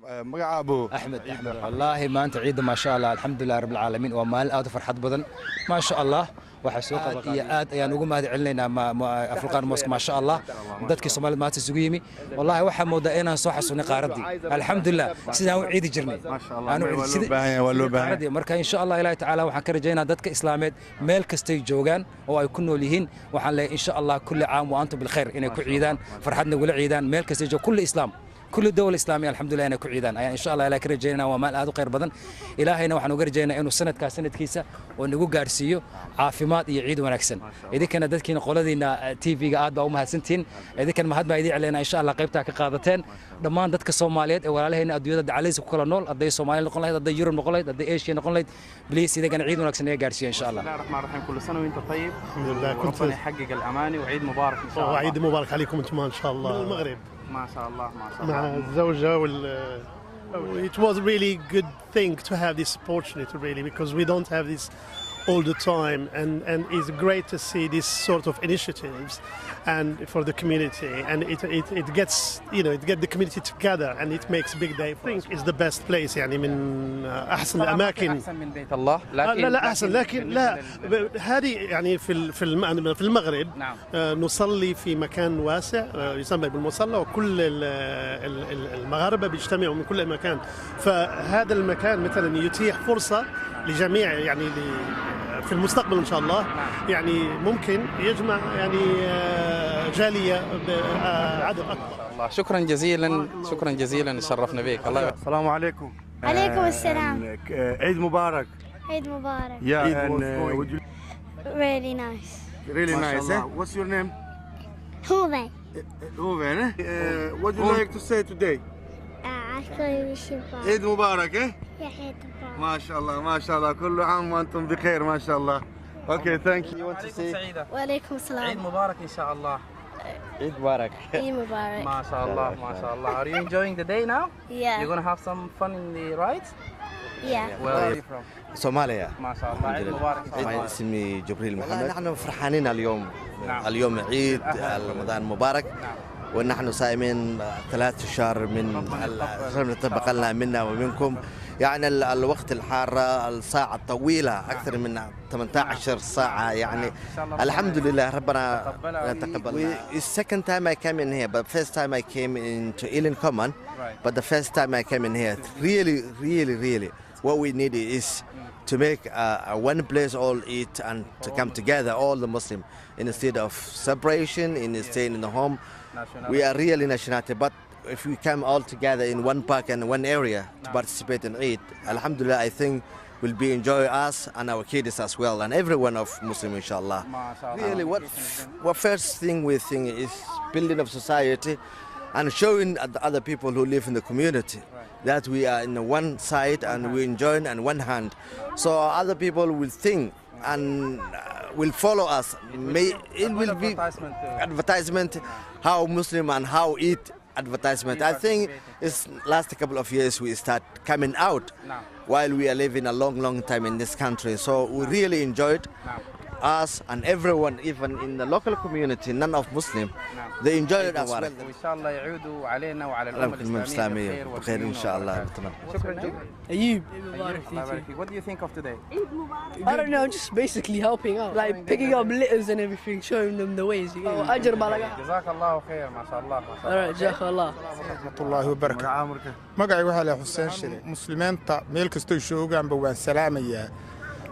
مقعبو أحمد والله ما أنت عيد ما شاء الله الحمد لله رب العالمين ومال آد فرحة بدن ما شاء الله وحسوق بقية يعني نقول ما علينا ما أفرقان موسك ما شاء الله dadkii Soomaaliyeed maanta isugu yimi wallahi waxa moodaa inaan soo xasuunay qaaradii alxamdulillah sidaan u ciidi jirnay loo baahan marka insha Allah ilaahay tacaala waxaan ka rajaynayaa dadka islaameed meel kastay joogaan oo ay ku nool yihiin waxaan leeyahay insha Allah kulli caam wa antum bil khair inay ku ciidaan farxadna wala ciidaan meel kastay joog kulli islaam كل الدول الإسلامية الحمد لله أنا كعيدان يعني إن شاء الله إلى كرجينا وما هذا خير بدن إلهينا وحنا كرجينا إنه سنة كسنة كيسة ونقول جارسيو عافيمات يعيد ونكسن إذا كان دتك نقول ذينا تي في قاعد بأمها سنتين إذا كان ما هاد ما يدي علينا إن شاء الله قيبتها كقاعدتين ضمان دتك الصوماليات ولا علينا أدوية عليز وكل نول أدي الصومالي نقول لها أدي يورو نقول لها أدي إيش نقول لها بليس إذا كان عيد ونكسن يا جارسيو إن شاء الله. بسم الله الرحمن الرحيم كل سنة وأنت طيب. الحمد لله ربنا يحقق الأماني وعيد مبارك إن شاء الله. وعيد مبارك عليكم أنتم إن شاء الله. من المغرب. ما شاء الله ما شاء الله. مع الزوجة It was a really good thing to have this opportunity really because we don't have this all the time and it's great to see this sort of initiatives and for the community and it gets it get the community together and it makes big day. I think it's the best place يعني من أحسن الأماكن. أحسن من بيت الله. لا أحسن لكن لا هذه يعني في المغرب نصلي في مكان واسع يسمى بالمصلى وكل المغاربة بيجتمعوا من كل مكان فهذا المكان مثلا يتيح فرصة لجميع يعني في المستقبل إن شاء الله يعني ممكن يجمع يعني جالية بعدد أكبر. الله شكرا جزيلا شرفنا بك. الله السلام عليكم. عليكم السلام. عيد مبارك. عيد مبارك. Yeah, Really nice. Really nice. What's your name? Ruben. Ruben. What do you like to say today? عيد مبارك. يا عيد مبارك. ما شاء الله ما شاء الله كل عام وأنتم بخير ما شاء الله. Okay, thank you. وعليكم السلام. عيد مبارك إن شاء الله. عيد مبارك. عيد مبارك. ما شاء الله ما شاء الله. Are you enjoying the day now? Yeah. You're gonna have some fun in the rides? Yeah. Where are you from? صوماليا. ما شاء الله عيد مبارك إن شاء الله. اسمي جبريل محمد. نحن فرحانين اليوم. اليوم عيد رمضان مبارك. ونحن صائمين 3 شهر من تبقى لنا منا ومنكم يعني الوقت الحارة الساعة الطويلة أكثر من 18 ساعة يعني الحمد لله ربنا تقبل. It's second time I came in here but first time I came into Ealing Common but the first time I came in here really what we need is to make one place all eat and to come together all the Muslim instead of separation in staying in the home. We are really nationality, but if we come all together in one park and one area to participate in Eid, Alhamdulillah, I think will be enjoy us and our kids as well, and everyone of Muslim, inshallah. Really, what first thing we think is building of society and showing the other people who live in the community that we are in one side and we enjoy on one hand. So other people will think and will follow us. It will be advertisement how Muslim and how Eid advertisement. I think it's last couple of years we start coming out while we are living a long time in this country. So we really enjoyed us and everyone, even in the local community, none of Muslim, they enjoyed it as well. وإن شاء الله يعودوا علينا وعلى الأمة الإسلامية بخير إن شاء الله. شكرا جزيلا. أيوب. What do you think of today? I don't know, just basically helping out, like picking up litters and everything, showing them the ways. أجر بلغة. جزاك الله خير ما شاء الله. Alright, جزاك الله. ورحمة الله وبركاته. magacay waxaa la xuseen shire muslimiinta meel kastoo joogaan baan salaamayaa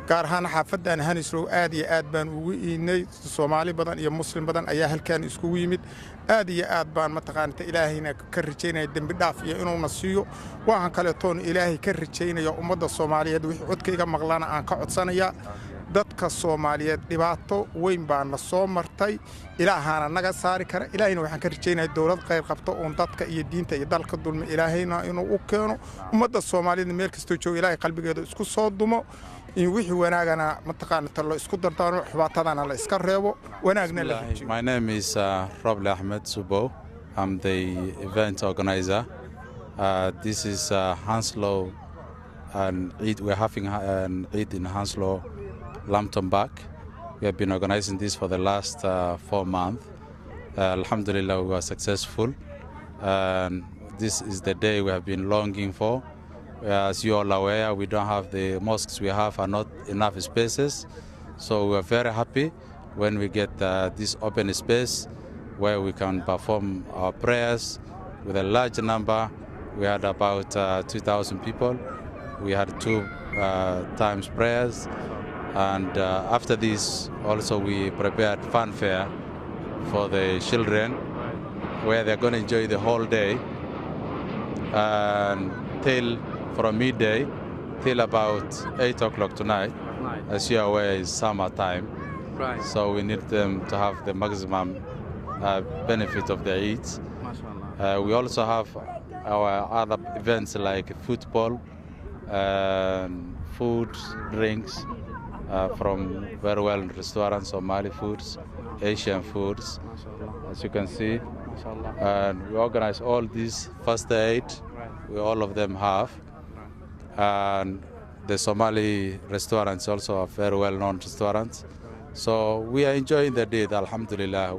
gaar ahaan xaafadan Hanisrow aad iyo aad baan ugu iinay Soomaali badan iyo Muslim badan ayaa halkaan isku yimid aad iyo aad baan mataqaanta Ilaahayna ka rajaynay dambi dhaaf iyo inuu nasiyo waxaan kale toon Ilaahay ka rajaynaya ummadda Soomaaliyeed wixii codkayga maqlaana aan ka codsanaya dadka Soomaaliyeed dhibaato weyn baan la soo martay Ilaahana naga saari kara Ilaahayna waxaan ka rajaynayaa dawlad qayr qabto oo dadka iyo diinta iyo dalka dulmi Ilaahayna inuu u keeno ummadda Soomaaliyeed meel kastoo joogo Ilaahay qalbigeeda isku soo dumo in wixii wanaagana mataqaana talo isku dardaano xubaatadana la iska reebo wanaagna la helo. My name is Roble Ahmed Subo. I'm the event organizer. This is Hanslow and Eid. We're having an Eid in Hanslow, Lambton Park. We have been organizing this for the last 4 months. Alhamdulillah, we were successful. this is the day we have been longing for. As you all are aware, we don't have the mosques we have are not enough spaces. So we are very happy when we get this open space where we can perform our prayers with a large number. We had about 2,000 people. We had 2 times prayers. And after this, also we prepared fanfare for the children, where they're going to enjoy the whole day till from midday till about 8 o'clock tonight. As you are aware, is summer time, Right. so we need them to have the maximum benefit of the Eid. We also have our other events like football, food, drinks from very well restaurants, Somali foods, Asian foods, as you can see. And we organize all these first aid, all of them have. And the Somali restaurants also are very well-known restaurants. So we are enjoying the Eid, alhamdulillah.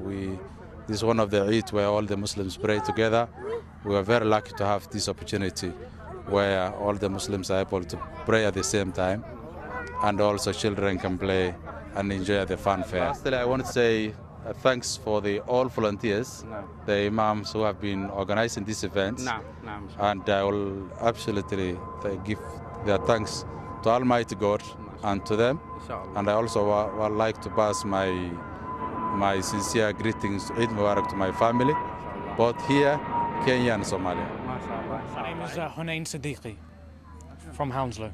This is one of the Eid where all the Muslims pray together. We are very lucky to have this opportunity where all the Muslims are able to pray at the same time, and also children can play and enjoy the fanfare. Lastly, I want to say thanks for all volunteers, the imams who have been organizing this event. And I will absolutely give their thanks to Almighty God and to them. And I also would like to pass my sincere greetings, Eid Mubarak, to my family, both here, Kenya and Somalia. My name is Hunain Siddiqui from Hounslow.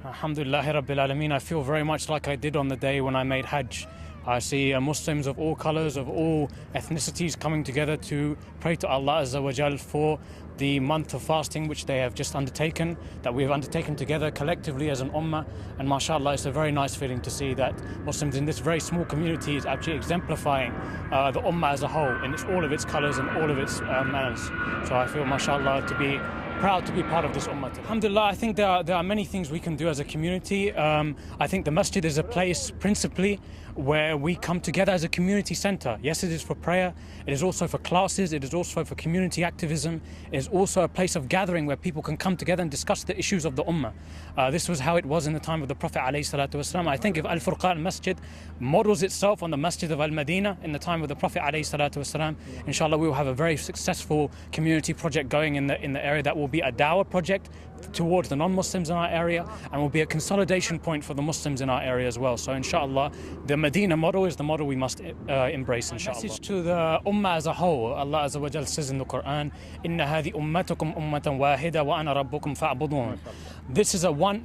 Alhamdulillah Rabbil Alameen. I feel very much like I did on the day when I made Hajj. I see Muslims of all colors, of all ethnicities coming together to pray to Allah Azza wa Jal for the month of fasting which they have just undertaken, that we have undertaken together collectively as an ummah. And mashallah, it's a very nice feeling to see that Muslims in this very small community is actually exemplifying the ummah as a whole in all of its colors and all of its manners. So I feel mashallah to be proud to be part of this ummah. Alhamdulillah, I think there are many things we can do as a community. I think the masjid is a place principally where we come together as a community center. Yes, it is for prayer, it is also for classes, it is also for community activism, it is also a place of gathering where people can come together and discuss the issues of the ummah. This was how it was in the time of the Prophet ﷺ. I think if Al-Furqan Masjid models itself on the Masjid of Al-Madinah in the time of the Prophet ﷺ, inshallah we will have a very successful community project going in the area that will be a dawah project towards the non-Muslims in our area, and will be a consolidation point for the Muslims in our area as well. So inshallah, the Medina model is the model we must embrace, inshallah. Message to the ummah as a whole. Allah Azza wa Jal says in the Quran, Inna hadi ummatukum ummatan wahida wa ana rabbukum fa'budun. This is one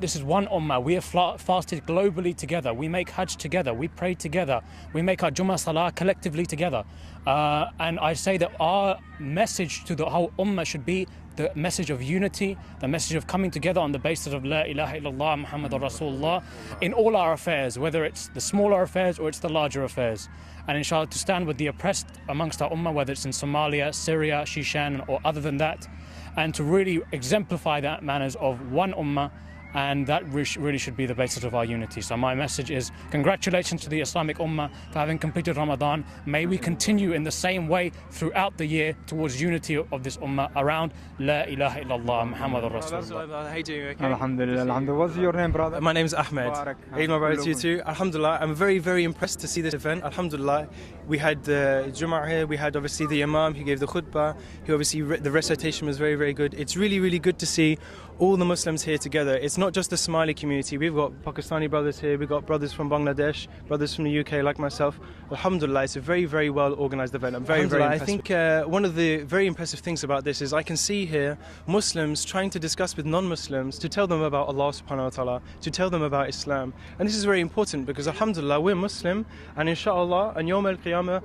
ummah. We have fasted globally together. We make Hajj together. We pray together. We make our Jummah Salah collectively together. And I say that our message to the whole ummah should be the message of unity, the message of coming together on the basis of La ilaha illallah Muhammadur Rasulullah in all our affairs, whether it's the smaller affairs or it's the larger affairs. And inshallah to stand with the oppressed amongst our ummah, whether it's in Somalia, Syria, Shishan or other than that, and to really exemplify that manners of one ummah, and that really should be the basis of our unity. So my message is congratulations to the Islamic Ummah for having completed Ramadan. May we continue in the same way throughout the year towards unity of this Ummah around La ilaha illallah Muhammadur Rasulullah. How you doing? Okay? Alhamdulillah, alhamdulillah. What's your name, brother? My name is Ahmed. Eid Mubarak to you too. Alhamdulillah, I'm very, very impressed to see this event. Alhamdulillah, we had the Jum'ah here, we had obviously the Imam, he gave the khutbah, he obviously, the recitation was very, very good. It's really, really good to see all the Muslims here together. It's not just the Somali community, we've got Pakistani brothers here, we've got brothers from Bangladesh, brothers from the UK like myself. Alhamdulillah, it's a very, very well organised event. I'm very, very impressed. I think one of the very impressive things about this is I can see here Muslims trying to discuss with non-Muslims to tell them about Allah subhanahu wa ta'ala, to tell them about Islam. And this is very important because Alhamdulillah, we're Muslim, and inshallah, on Yawm al-Qiyamah,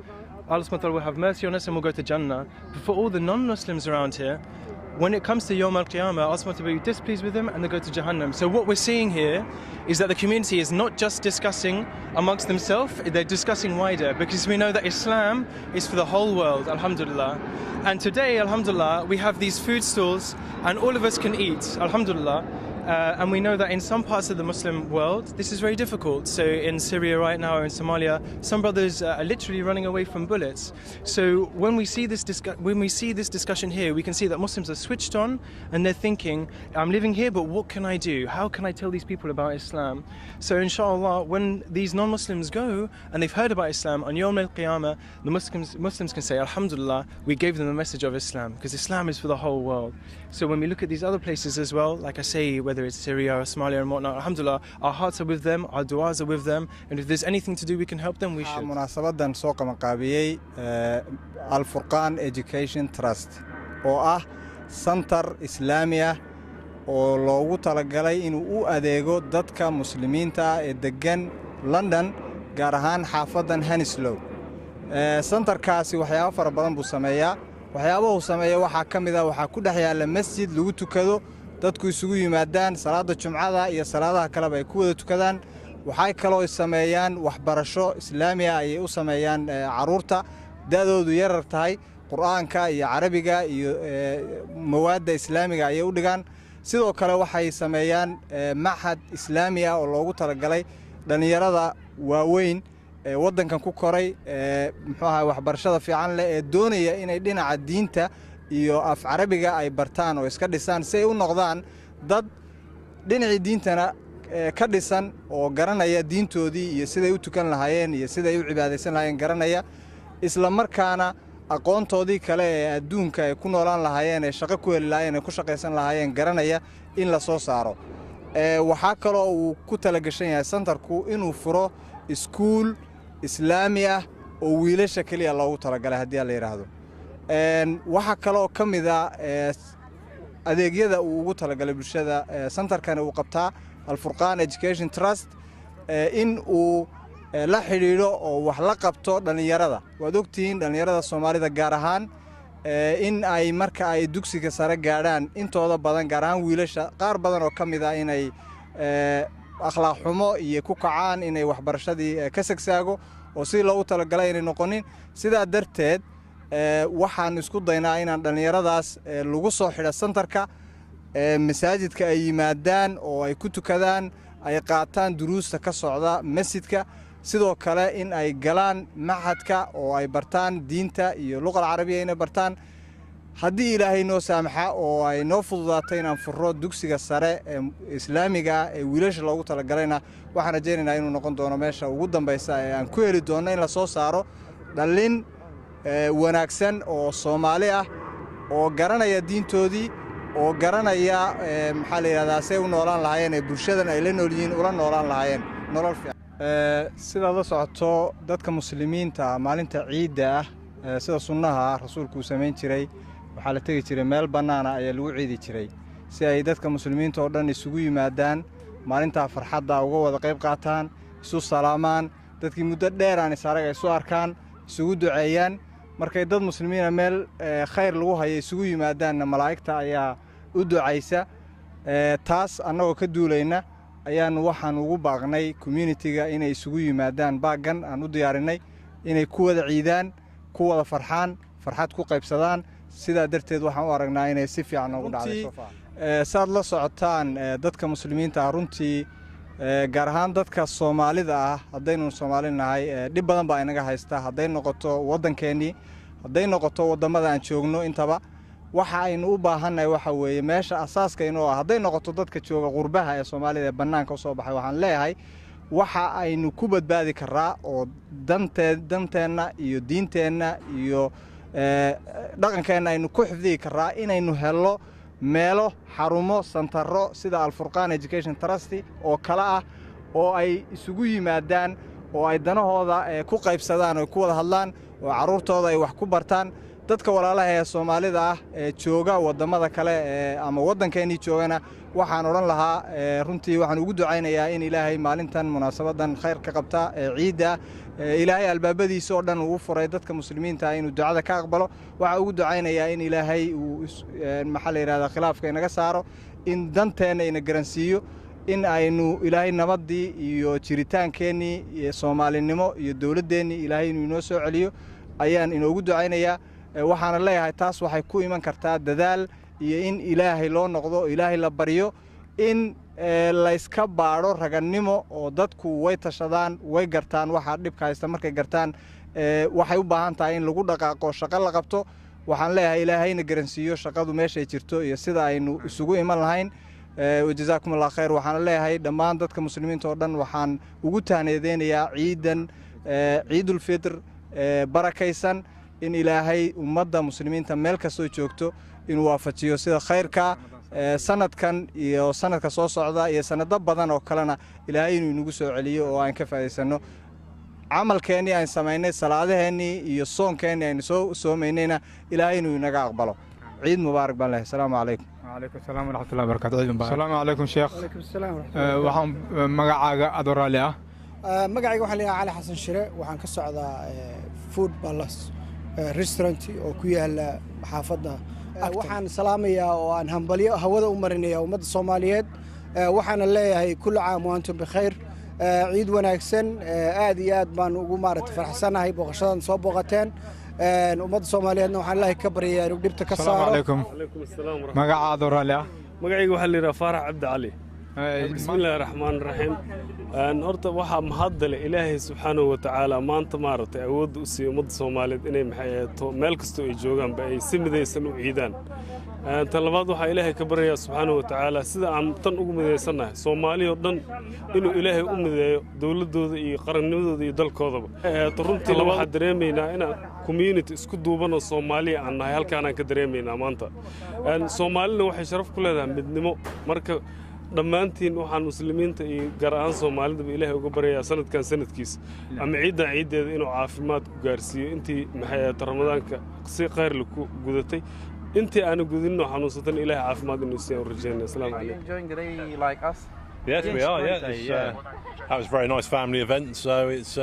Allah subhanahu wa ta'ala will have mercy on us and we'll go to Jannah. But for all the non-Muslims around here, when it comes to Yawm al-Qiyamah, Allah subhanahu wa ta'ala will be displeased with them and they go to Jahannam. So what we're seeing here is that the community is not just discussing amongst themselves, they're discussing wider, because we know that Islam is for the whole world, alhamdulillah. And today, alhamdulillah, we have these food stalls and all of us can eat, alhamdulillah. And we know that in some parts of the Muslim world, this is very difficult. So in Syria right now or in Somalia, some brothers are literally running away from bullets. So when we see this discussion here, we can see that Muslims are switched on and they're thinking, I'm living here, but what can I do? How can I tell these people about Islam? So inshallah, when these non-Muslims go and they've heard about Islam, on Yawm al-Qiyamah, the Muslims can say, Alhamdulillah, we gave them the message of Islam, because Islam is for the whole world. So when we look at these other places as well, like I say, whether it's Syria or Somalia and whatnot, alhamdulillah, our hearts are with them, our du'as are with them, and if there's anything to do we can help them, we should. munaasabadan soo qabanqaabiyey Al-Furqan Education Trust oo ah center Islaami ah oo loogu talagalay inuu u adeego dadka muslimiinta ee degan London gaar ahaan xaafadan Hounslow. Centerkaasi waxyaabo fara badan buu sameeyaa. waxyaabaha uu sameeyo waxaa ka mid ah waxaa ku dhex yaala masjid lagu tukado dadku isugu yimaadaan salaada jumcada iyo salaadaha kale ay ku wada tukadaan waxay kaloo sameeyaan waxbarasho islaami ah ay u sameeyaan caruurta dadoodu yar tahay quraanka iyo carabiga iyo mawaadda islaamiga ay u dhigaan sidoo kale waxay sameeyaan mahad islaami ah oo loogu talagalay dhalinyarada waaweyn waddankan ku koray muxuu ahaa waxbarashada fiican leh ee doonaya inay dhinaca diinta iyo af carabiga ay bartaan oo iska dhisaan si ay u noqdaan dad dhinaca diintana ka dhisan oo garanaya diintoodii iyo sida ay u tukan lahaayeen iyo sida ay u cibaadeysan lahaayeen garanaya isla markaana aqoontoodii kale ee adduunka ay ku noolaan lahaayeen ee shaqo ku heli lahaayeen ee ku shaqaysan lahaayeen garanaya in la soo saaro waxa kale oo uu ku talagashan yahay centerku inuu furo iskuul islaami ah oo wiilasha kaliya loogu talagalay haddii la yiraahdo waxa kale oo kamid ah adeegyada uu ugu talagalay bulshada centerkan uu qabtaa Al-Furqan Education Trust in uu la xiriiro oo wax la qabto dhalinyarada waad ogtiin dhalinyarada Soomaalida gaar ahaan in ay marka ay dugsiga sare gaaraan intooda badan gaar ahaan wiilasha qaar badan oo kamid ah inay akhlaaq xumo iyo ku kacaan inay waxbarashadii ka sagsaago oo si loogu talagalay inay noqonin sida darteed waxaan isku daynaa inaan dhalinyaradaas lagu soo xidho centerka masaajidka ay yimaadaan oo ay ku tukadaan ay qaataan duruusta ka socda masjidka sidoo kale in ay galaan mahadka oo ay bartaan diinta iyo luqada carabiga inay bartaan haddii ilaahay noo saamaxa oo ay noo fududaato inaan furo dugsiga sare ee islaamiga ee wiilasha loogu talagalayna waxaan rajaynaynaa inuu noqon doono meesha ugu dambaysa ee aan ku heli doono in la soo saaro dhalin wanaagsan oo Soomaali ah oo garanaya diintoodii oo garanaya maxaa la yiraahdaa say u noolaan lahaayeen ee bulshadan ay la nool yihiin ula noolaan lahaayeen nolol fiican sida la socoto dadka muslimiinta maalinta ciidda ah sida sunnaha rasuulku sameyn jiray waxaa la tagi jiray meel banaana ayaa lagu ciidi jiray si ay dadka muslimiinta oo dhan isugu yimaadaan maalinta farxadda uga wada qayb qaataan isu salaamaan dadkii muddo dheer aan isarag ay soo arkaan isugu duceeyaan markay dad muslimiina meel khayr lagu hayo isugu yimaadaan malaa'igta ayaa u ducaysa taas annagoo ka duulayna ayaan waxaan ugu baaqnay community-ga inay isugu yimaadaan baagan aan u diyaarinay inay ku wada ciidaan ku wada farxad ku qaybsadaan sida darteed waxaan u aragnaa inay si fiican ugu dhacday saad la socotaan dadka muslimiinta runtii gaar ahaan dadka Soomaalida ah haddaynu Soomaalinahay dhib badan baa inaga haysta hadday noqoto waddankeeni hadday noqoto wadamada aan joogno intaba waxa aynu u baahannahay waxa weeye meesha asaaska inoo ah hadday noqoto dadka jooga qurbaha ee Soomaalida banaanka soo baxay waxaan leeyahay waxa aynu ku badbaadi karaa oo danteena iyo diinteena iyo dhaqankeena aynu ku xifdii karaa inaynu helo meelo xarumo santaro sida Al-Furqan Education Trust oo kala ah oo ay isugu yimaadaan oo ay danahooda ku qaybsadaan oo ku wada hadlaan oo caruurtooda ay wax ku bartaan dadka walaalaha ee Soomaalida ah ee jooga wadamada kale ama waddankeeni joogana waxaan oran lahaa runtii waxaan ugu ducaynayaa in Ilaahay maalintan munaasabadan khayr ka qabta ciida Ilaahay albaabadiisa oo dhan uu furay dadka muslimiinta inuu ducada ka aqbalo waxa ugu ducaynayaa in Ilaahay uu maxal yiraahdo khilaafka inaga saaro in danteena ina garansiiyo in aynu Ilaahay nabadii iyo jiritaankeeni iyo Soomaalinimo iyo dawladeeni Ilaahay inuu inoo soo celiyo ayaan inoogu ducaynayaa waxaan leeyahay taas waxay ku iman kartaa dadaal iyo in Ilaahay loo noqdo Ilaahay la bariyo in la iska baadho ragannimo oo dadku way tashadaan way gartaan waxa dhibka haysta markay gartaan waxay u baahan tahay in lagu dhaqaaqo shaqo la qabto waxaan leeyahay ilaahayna garansiiyo shaqadu meeshay jirto iyo sida aynu isugu iman lahayn وجزاكم الله خير وحنا لهاي دمان دتك مسلمين تودن وحن ugu taaneydeynaya ciidan ciidul fitr barakaysan in ilaahay ummadda muslimiinta meel kasto joogto inuu waafajiyo sida khayrka sanadkan iyo sanadka soo socda iyo sanado badan oo kalena ilaahay inuu nagu soo celiyo oo aan ka faa'iideysano camalkeeni aan sameeynay salaadaheeni iyo soonkeeni aan soo soomeynayna ilaahay inuu naga aqbalo عيد مبارك بالله السلام عليكم وعليكم السلام ورحمة الله وبركاته عيد مبارك السلام عليكم شيخ وعليكم السلام ورحمة الله وحن مقعاقة أدوراليا مقعاقة وحن ليها علي حسن شراء وحن كسعودة فود بالاس ريستورانتي وكويا محافظنا وحن سلامية وحن همبلية هودا أمرينية ومد الصوماليات وحن ليها كل عام وأنتم بخير عيد وناكسن آديات بان وقمارة فرحسنا هاي بغشان صوب بغتين ummadda Soomaaliyeedna waxaan Ilaahay ka baryaa inuu dhibta ka saaro. Assalamu alaykum. Magacaada Raaliya. Magacaygu waxa la yiraahdaa Faarax Cabdi Cali. Bismillaahir Rahmaanir Rahiim. Horta waxa mahadle Ilaahay subhanahu wa ta'ala maanta maartay awood u siiyay ummadda Soomaaliyeed inay maxayto meel kasto ay joogaan ba ay si midaysan u ciidaan. Talabaad waxa Ilaahay ka baryaa subhanahu wa ta'ala sida aan tan ugu midaysanahay Soomaaliya oo dhan inuu Ilaahay u mideeyo dawladooda iyo qarannimadooda iyo dalkoodaba. Runtii la waxa dareemaynaa in community isku duuban oo Soomaaliya aan nahay halkaan aan ka dareemaynaa maanta. Soomaalina waxay sharaf ku leedahay midnimo marka dhammaantiin waxaan muslimiinta iyo gaar ahaan Soomaalida Ilaahay uga baryaa sanadkan sanadkiisa ama ciideeda inuu caafimaad ku gaarsiiyo intii maxay Ramadaanka si khayr ku gudatay intii aan gudinno xanuunsatan Ilaahay caafimaad inuu siiyo rajaynaa. Assalaamu alaykum. Enjoying the day like us? Yes, we are. Yeah. That was a very nice family event, so it's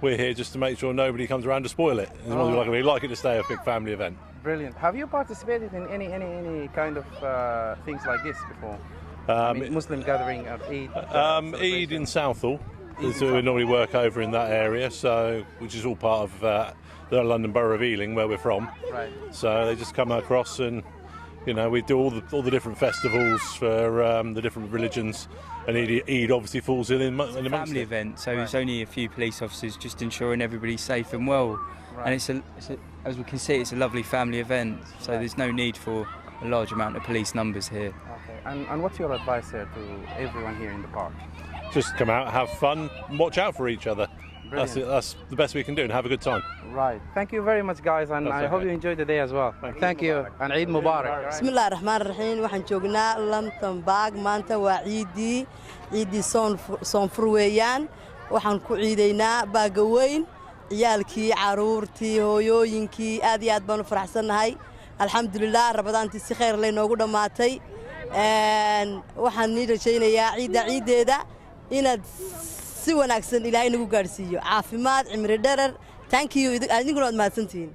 we're here just to make sure nobody comes around to spoil it. As long as we like it to stay a big family event. Brilliant. Have you participated in any kind of things like this before? Muslim gathering of Eid? Eid in Southall. So we normally work over in that area, so which is all part of the London Borough of Ealing, where we're from. Right. So they just come across and, you know, we do all the different festivals for the different religions, and Eid obviously falls in amongst it. Family event, so it's only a few police officers just ensuring everybody's safe and well. Right. And it's as we can see, it's a lovely family event, so there's no need for a large amount of police numbers here. Okay. And what's your advice here to everyone here in the park? Just come out, have fun, watch out for each other. That's the best we can do and have a good time. Right. Thank you very much, guys, and I hope you enjoyed the day as well. Thank you. And Eid Mubarak. Bismillahir Rahmanir Rahim. Waxaan joognaa London maanta waa ciidii soonfur weeyaan. Waxaan ku ciideynaa baaga weyn ciyaalkii caruurtii hooyooyinkii aad iyo aad baan u faraxsanahay. Alxamdulillah Ramadaantii si khayr leh noogu dhamaatay. Waxaan rajaynayaa ciideeda inaad si wanaagsan Ilaahay nagu gaarsiiyo caafimaad cimri dherer. Thank you. Adiguna waad mahadsantihiin.